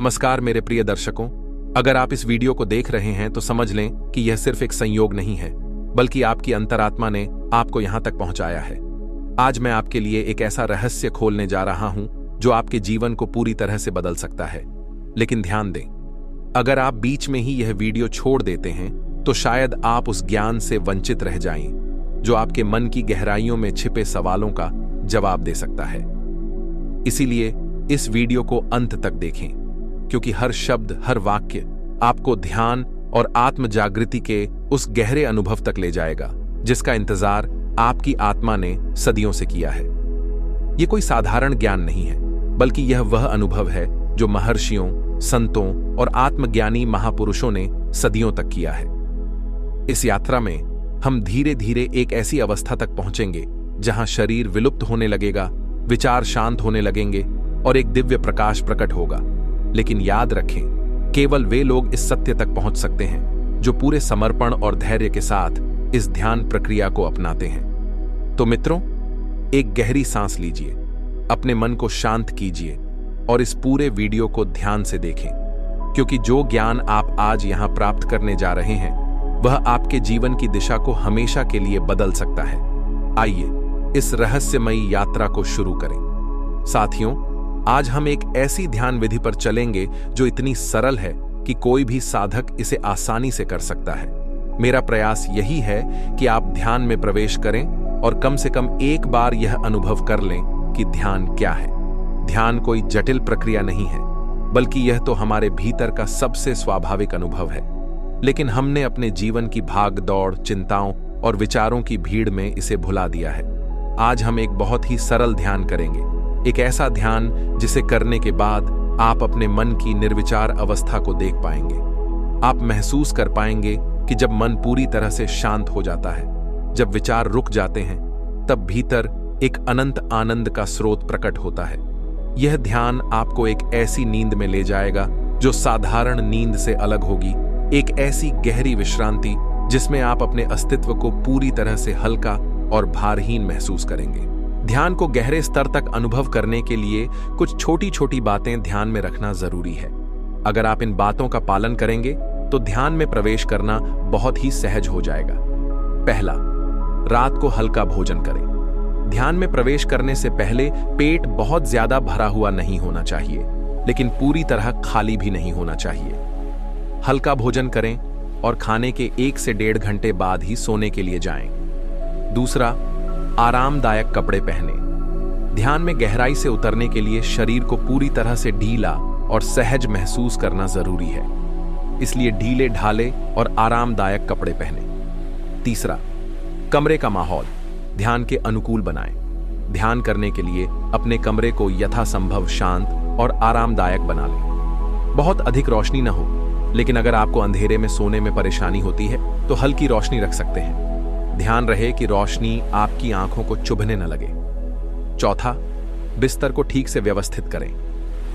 नमस्कार मेरे प्रिय दर्शकों। अगर आप इस वीडियो को देख रहे हैं तो समझ लें कि यह सिर्फ एक संयोग नहीं है, बल्कि आपकी अंतरात्मा ने आपको यहां तक पहुंचाया है। आज मैं आपके लिए एक ऐसा रहस्य खोलने जा रहा हूं जो आपके जीवन को पूरी तरह से बदल सकता है। लेकिन ध्यान दें, अगर आप बीच में ही यह वीडियो छोड़ देते हैं तो शायद आप उस ज्ञान से वंचित रह जाएं जो आपके मन की गहराइयों में छिपे सवालों का जवाब दे सकता है। इसीलिए इस वीडियो को अंत तक देखें, क्योंकि हर शब्द, हर वाक्य आपको ध्यान और आत्म जागृति के उस गहरे अनुभव तक ले जाएगा जिसका इंतजार आपकी आत्मा ने सदियों से किया है। यह कोई साधारण ज्ञान नहीं है, बल्कि यह वह अनुभव है जो महर्षियों, संतों और आत्मज्ञानी महापुरुषों ने सदियों तक किया है। इस यात्रा में हम धीरे धीरे एक ऐसी अवस्था तक पहुंचेंगे जहां शरीर विलुप्त होने लगेगा, विचार शांत होने लगेंगे और एक दिव्य प्रकाश प्रकट होगा। लेकिन याद रखें, केवल वे लोग इस सत्य तक पहुंच सकते हैं जो पूरे समर्पण और धैर्य के साथ इस ध्यान प्रक्रिया को अपनाते हैं। तो मित्रों, एक गहरी सांस लीजिए, अपने मन को शांत कीजिए और इस पूरे वीडियो को ध्यान से देखें, क्योंकि जो ज्ञान आप आज यहां प्राप्त करने जा रहे हैं वह आपके जीवन की दिशा को हमेशा के लिए बदल सकता है। आइए इस रहस्यमयी यात्रा को शुरू करें। साथियों, आज हम एक ऐसी ध्यान विधि पर चलेंगे जो इतनी सरल है कि कोई भी साधक इसे आसानी से कर सकता है। मेरा प्रयास यही है कि आप ध्यान में प्रवेश करें और कम से कम एक बार यह अनुभव कर लें कि ध्यान क्या है। ध्यान कोई जटिल प्रक्रिया नहीं है, बल्कि यह तो हमारे भीतर का सबसे स्वाभाविक अनुभव है। लेकिन हमने अपने जीवन की भाग दौड़, चिंताओं और विचारों की भीड़ में इसे भुला दिया है। आज हम एक बहुत ही सरल ध्यान करेंगे, एक ऐसा ध्यान जिसे करने के बाद आप अपने मन की निर्विचार अवस्था को देख पाएंगे। आप महसूस कर पाएंगे कि जब मन पूरी तरह से शांत हो जाता है, जब विचार रुक जाते हैं, तब भीतर एक अनंत आनंद का स्रोत प्रकट होता है। यह ध्यान आपको एक ऐसी नींद में ले जाएगा जो साधारण नींद से अलग होगी, एक ऐसी गहरी विश्रांति जिसमें आप अपने अस्तित्व को पूरी तरह से हल्का और भारहीन महसूस करेंगे। ध्यान को गहरे स्तर तक अनुभव करने के लिए कुछ छोटी छोटी बातें ध्यान में रखना जरूरी है। अगर आप इन बातों का पालन करेंगे तो ध्यान में प्रवेश करना बहुत ही सहज हो जाएगा। पहला, रात को हल्का भोजन करें। ध्यान में प्रवेश करने से पहले पेट बहुत ज्यादा भरा हुआ नहीं होना चाहिए, लेकिन पूरी तरह खाली भी नहीं होना चाहिए। हल्का भोजन करें और खाने के 1 से 1.5 घंटे बाद ही सोने के लिए जाएं। दूसरा, आरामदायक कपड़े पहने। ध्यान में गहराई से उतरने के लिए शरीर को पूरी तरह से ढीला और सहज महसूस करना जरूरी है, इसलिए ढीले ढाले और आरामदायक कपड़े पहने। तीसरा, कमरे का माहौल ध्यान के अनुकूल बनाएं। ध्यान करने के लिए अपने कमरे को यथासंभव शांत और आरामदायक बना लें। बहुत अधिक रोशनी न हो, लेकिन अगर आपको अंधेरे में सोने में परेशानी होती है तो हल्की रोशनी रख सकते हैं। ध्यान रहे कि रोशनी आपकी आंखों को चुभने न लगे। चौथा, बिस्तर को ठीक से व्यवस्थित करें।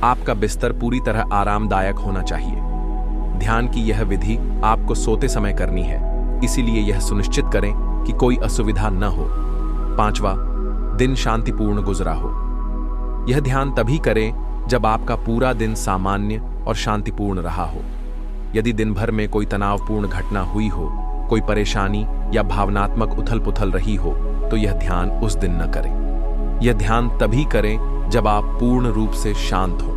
आपका बिस्तर पूरी तरह आरामदायक होना चाहिए। ध्यान की यह विधि आपको सोते समय करनी है, इसीलिए यह सुनिश्चित करें कि कोई असुविधा न हो। पांचवा, दिन शांतिपूर्ण गुजरा हो। यह ध्यान तभी करें जब आपका पूरा दिन सामान्य और शांतिपूर्ण रहा हो। यदि दिन भर में कोई तनावपूर्ण घटना हुई हो, कोई परेशानी या भावनात्मक उथल-पुथल रही हो, तो यह ध्यान उस दिन न करें। यह ध्यान तभी करें जब आप पूर्ण रूप से शांत हों।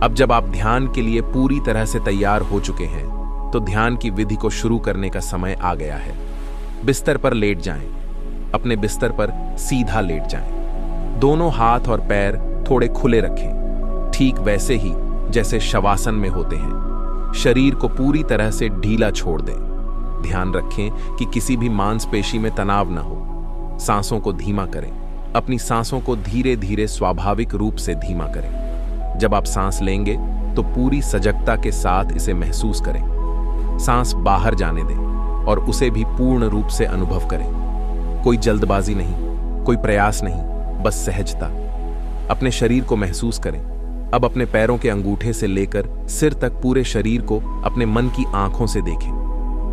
अब जब आप ध्यान के लिए पूरी तरह से तैयार हो चुके हैं, तो ध्यान की विधि को शुरू करने का समय आ गया है। बिस्तर पर लेट जाएं। अपने बिस्तर पर सीधा लेट जाएं। दोनों हाथ और पैर थोड़े खुले रखें, ठीक वैसे ही जैसे शवासन में होते हैं। शरीर को पूरी तरह से ढीला छोड़ दें। ध्यान रखें कि किसी भी मांसपेशी में तनाव न हो। सांसों को धीमा करें। अपनी सांसों को धीरे धीरे स्वाभाविक रूप से धीमा करें। जब आप सांस लेंगे तो पूरी सजगता के साथ इसे महसूस करें। सांस बाहर जाने दें और उसे भी पूर्ण रूप से अनुभव करें। कोई जल्दबाजी नहीं, कोई प्रयास नहीं, बस सहजता। अपने शरीर को महसूस करें। अब अपने पैरों के अंगूठे से लेकर सिर तक पूरे शरीर को अपने मन की आंखों से देखें।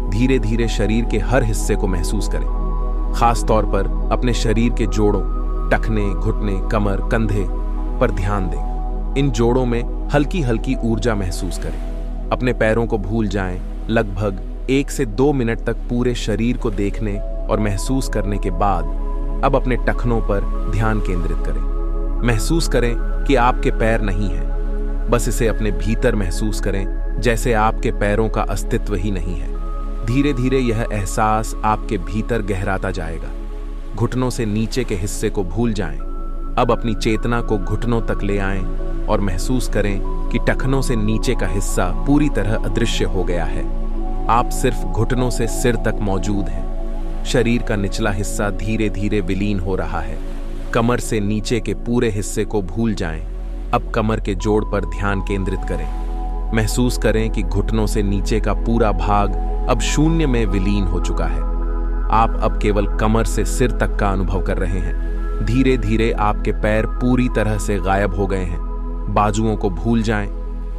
धीरे धीरे शरीर के हर हिस्से को महसूस करें। खास तौर पर अपने शरीर के जोड़ों, टखने, घुटने, कमर, कंधे पर ध्यान दें। इन जोड़ों में हल्की हल्की ऊर्जा महसूस करें। अपने पैरों को भूल जाएं। लगभग 1 से 2 मिनट तक पूरे शरीर को देखने और महसूस करने के बाद अब अपने टखनों पर ध्यान केंद्रित करें। महसूस करें कि आपके पैर नहीं हैं। बस इसे अपने भीतर महसूस करें, जैसे आपके पैरों का अस्तित्व ही नहीं है। धीरे धीरे यह एहसास आपके भीतर गहराता जाएगा। घुटनों से नीचे के हिस्से को भूल जाएं। अब अपनी चेतना को घुटनों तक ले आएं और महसूस करें कि टखनों से नीचे का हिस्सा पूरी तरह अदृश्य हो गया है। आप सिर्फ घुटनों से सिर तक मौजूद हैं। शरीर का निचला हिस्सा धीरे धीरे विलीन हो रहा है। कमर से नीचे के पूरे हिस्से को भूल जाएं। अब कमर के जोड़ पर ध्यान केंद्रित करें। महसूस करें कि घुटनों से नीचे का पूरा भाग अब शून्य में विलीन हो चुका है। आप अब केवल कमर से सिर तक का अनुभव कर रहे हैं। धीरे धीरे आपके पैर पूरी तरह से गायब हो गए हैं। बाजुओं को भूल जाएं।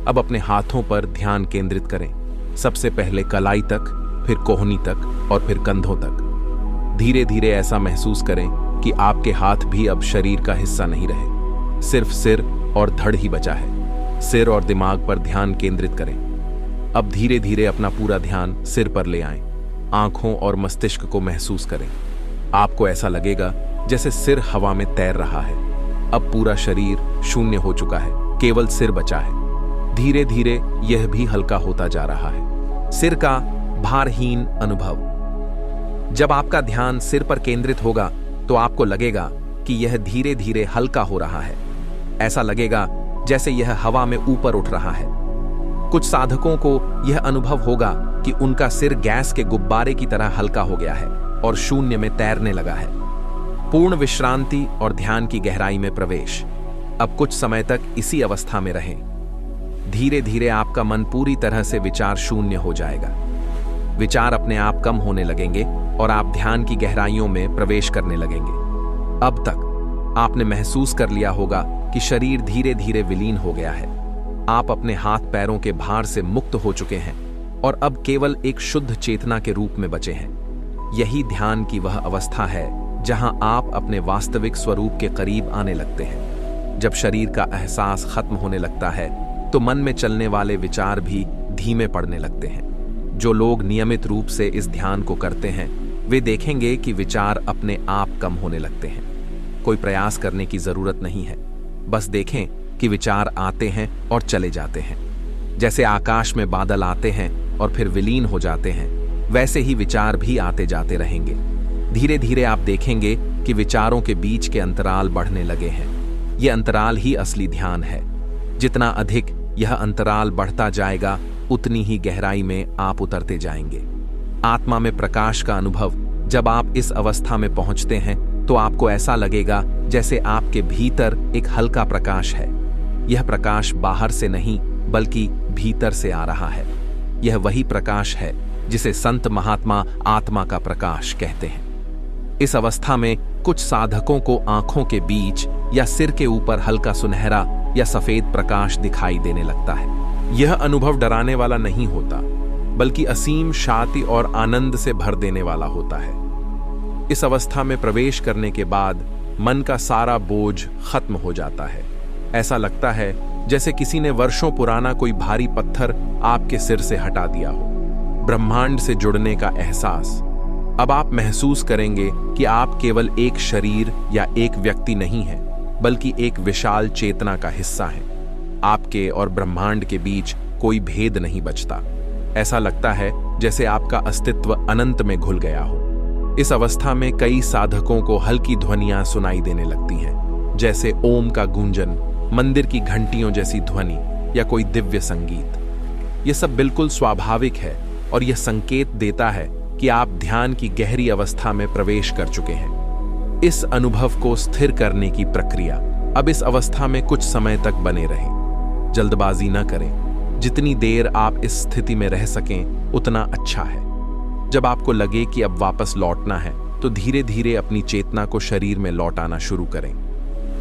अब अपने हाथों पर ध्यान केंद्रित करें। सबसे पहले कलाई तक, फिर कोहनी तक और फिर कंधों तक। धीरे धीरे ऐसा महसूस करें कि आपके हाथ भी अब शरीर का हिस्सा नहीं रहे। सिर्फ सिर और धड़ ही बचा है। सिर और दिमाग पर ध्यान केंद्रित करें। अब धीरे धीरे अपना पूरा ध्यान सिर पर ले आएं। आंखों और मस्तिष्क को महसूस करें। आपको ऐसा लगेगा जैसे सिर हवा में तैर रहा है। अब पूरा शरीर शून्य हो चुका है, केवल सिर बचा है। धीरे धीरे यह भी हल्का होता जा रहा है। सिर का भारहीन अनुभव। जब आपका ध्यान सिर पर केंद्रित होगा तो आपको लगेगा कि यह धीरे धीरे हल्का हो रहा है। ऐसा लगेगा जैसे यह हवा में ऊपर उठ रहा है। कुछ साधकों को यह अनुभव होगा कि उनका सिर गैस के गुब्बारे की तरह हल्का हो गया है और शून्य में तैरने लगा है। पूर्ण विश्रांति और ध्यान की गहराई में प्रवेश। अब कुछ समय तक इसी अवस्था में रहें। धीरे धीरे आपका मन पूरी तरह से विचार शून्य हो जाएगा। विचार अपने आप कम होने लगेंगे और आप ध्यान की गहराइयों में प्रवेश करने लगेंगे। अब तक आपने महसूस कर लिया होगा कि शरीर धीरे धीरे विलीन हो गया है। आप अपने हाथ पैरों के भार से मुक्त हो चुके हैं और अब केवल एक शुद्ध चेतना के रूप में बचे हैं। यही ध्यान की वह अवस्था है जहां आप अपने वास्तविक स्वरूप के करीब आने लगते हैं। जब शरीर का एहसास खत्म होने लगता है तो मन में चलने वाले विचार भी धीमे पड़ने लगते हैं। जो लोग नियमित रूप से इस ध्यान को करते हैं वे देखेंगे कि विचार अपने आप कम होने लगते हैं। कोई प्रयास करने की जरूरत नहीं है। बस देखें कि विचार आते हैं और चले जाते हैं। जैसे आकाश में बादल आते हैं और फिर विलीन हो जाते हैं, वैसे ही विचार भी आते जाते रहेंगे। धीरे धीरे आप देखेंगे कि विचारों के बीच के अंतराल बढ़ने लगे हैं। यह अंतराल ही असली ध्यान है। जितना अधिक यह अंतराल बढ़ता जाएगा उतनी ही गहराई में आप उतरते जाएंगे। आत्मा में प्रकाश का अनुभव। जब आप इस अवस्था में पहुंचते हैं तो आपको ऐसा लगेगा जैसे आपके भीतर एक हल्का प्रकाश है। यह प्रकाश बाहर से नहीं बल्कि भीतर से आ रहा है। यह वही प्रकाश है जिसे संत महात्मा आत्मा का प्रकाश कहते हैं। इस अवस्था में कुछ साधकों को आंखों के बीच या सिर के ऊपर हल्का सुनहरा या सफेद प्रकाश दिखाई देने लगता है। यह अनुभव डराने वाला नहीं होता बल्कि असीम शांति और आनंद से भर देने वाला होता है। इस अवस्था में प्रवेश करने के बाद मन का सारा बोझ खत्म हो जाता है। ऐसा लगता है जैसे किसी ने वर्षों पुराना कोई भारी पत्थर आपके सिर से हटा दिया हो। ब्रह्मांड से जुड़ने का एहसास। अब आप महसूस करेंगे कि आप केवल एक शरीर या एक व्यक्ति नहीं हैं, बल्कि एक विशाल चेतना का हिस्सा हैं। आपके और ब्रह्मांड के बीच कोई भेद नहीं बचता। ऐसा लगता है जैसे आपका अस्तित्व अनंत में घुल गया हो। इस अवस्था में कई साधकों को हल्की ध्वनियां सुनाई देने लगती हैं, जैसे ओम का गूंजन, मंदिर की घंटियों जैसी ध्वनि या कोई दिव्य संगीत। यह सब बिल्कुल स्वाभाविक है और यह संकेत देता है कि आप ध्यान की गहरी अवस्था में प्रवेश कर चुके हैं। इस अनुभव को स्थिर करने की प्रक्रिया। अब इस अवस्था में कुछ समय तक बने रहें। जल्दबाजी न करें। जितनी देर आप इस स्थिति में रह सकें उतना अच्छा है। जब आपको लगे कि अब वापस लौटना है तो धीरे धीरे अपनी चेतना को शरीर में लौटाना शुरू करें।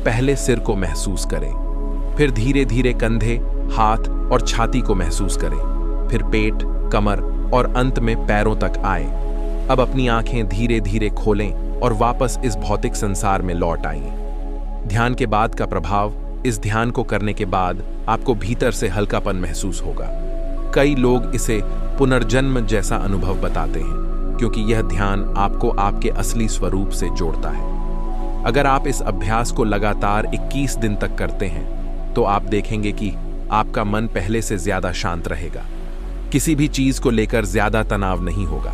पहले सिर को महसूस करें, फिर धीरे धीरे कंधे, हाथ और छाती को महसूस करें, फिर पेट, कमर और अंत में पैरों तक आए। अब अपनी आंखें धीरे धीरे खोलें और वापस इस भौतिक संसार में लौट आइए। ध्यान के बाद का प्रभाव। इस ध्यान को करने के बाद आपको भीतर से हल्कापन महसूस होगा। कई लोग इसे पुनर्जन्म जैसा अनुभव बताते हैं, क्योंकि यह ध्यान आपको आपके असली स्वरूप से जोड़ता है। अगर आप इस अभ्यास को लगातार 21 दिन तक करते हैं, तो आप देखेंगे कि आपका मन पहले से ज्यादा शांत रहेगा। किसी भी चीज को लेकर ज्यादा तनाव नहीं होगा।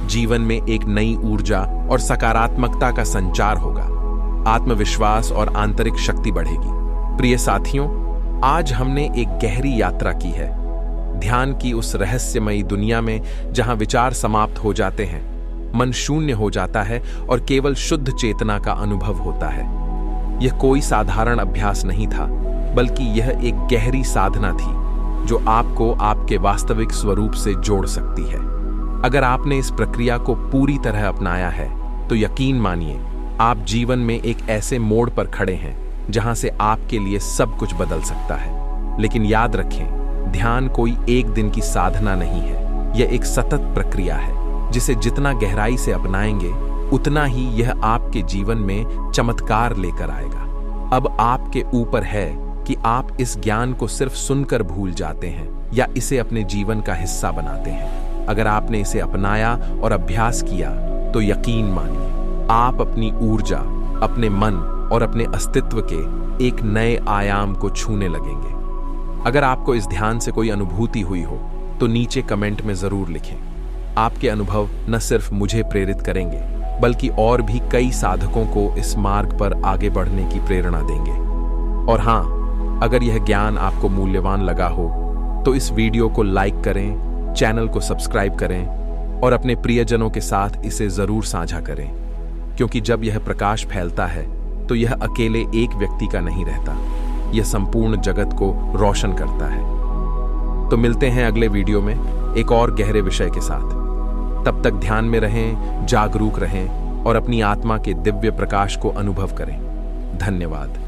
जीवन में एक नई ऊर्जा और सकारात्मकता का संचार होगा। आत्मविश्वास और आंतरिक शक्ति बढ़ेगी। प्रिय साथियों, आज हमने एक गहरी यात्रा की है, ध्यान की उस रहस्यमयी दुनिया में जहां विचार समाप्त हो जाते हैं, मन शून्य हो जाता है और केवल शुद्ध चेतना का अनुभव होता है। यह कोई साधारण अभ्यास नहीं था, बल्कि यह एक गहरी साधना थी जो आपको आपके वास्तविक स्वरूप से जोड़ सकती है। अगर आपने इस प्रक्रिया को पूरी तरह अपनाया है, तो यकीन मानिए आप जीवन में एक ऐसे मोड़ पर खड़े हैं जहां से आपके लिए सब कुछ बदल सकता है। लेकिन याद रखें, ध्यान कोई एक दिन की साधना नहीं है। यह एक सतत प्रक्रिया है जिसे जितना गहराई से अपनाएंगे, उतना ही यह आपके जीवन में चमत्कार लेकर आएगा। अब आपके ऊपर है कि आप इस ज्ञान को सिर्फ सुनकर भूल जाते हैं या इसे अपने जीवन का हिस्सा बनाते हैं। अगर आपने इसे अपनाया और अभ्यास किया, तो यकीन मानिए आप अपनी ऊर्जा, अपने मन और अपने अस्तित्व के एक नए आयाम को छूने लगेंगे। अगर आपको इस ध्यान से कोई अनुभूति हुई हो, तो नीचे कमेंट में जरूर लिखें। आपके अनुभव न सिर्फ मुझे प्रेरित करेंगे, बल्कि और भी कई साधकों को इस मार्ग पर आगे बढ़ने की प्रेरणा देंगे। और हाँ, अगर यह ज्ञान आपको मूल्यवान लगा हो, तो इस वीडियो को लाइक करें, चैनल को सब्सक्राइब करें और अपने प्रियजनों के साथ इसे जरूर साझा करें, क्योंकि जब यह प्रकाश फैलता है, तो यह अकेले एक व्यक्ति का नहीं रहता, यह संपूर्ण जगत को रोशन करता है। तो मिलते हैं अगले वीडियो में एक और गहरे विषय के साथ। तब तक ध्यान में रहें, जागरूक रहें और अपनी आत्मा के दिव्य प्रकाश को अनुभव करें। धन्यवाद।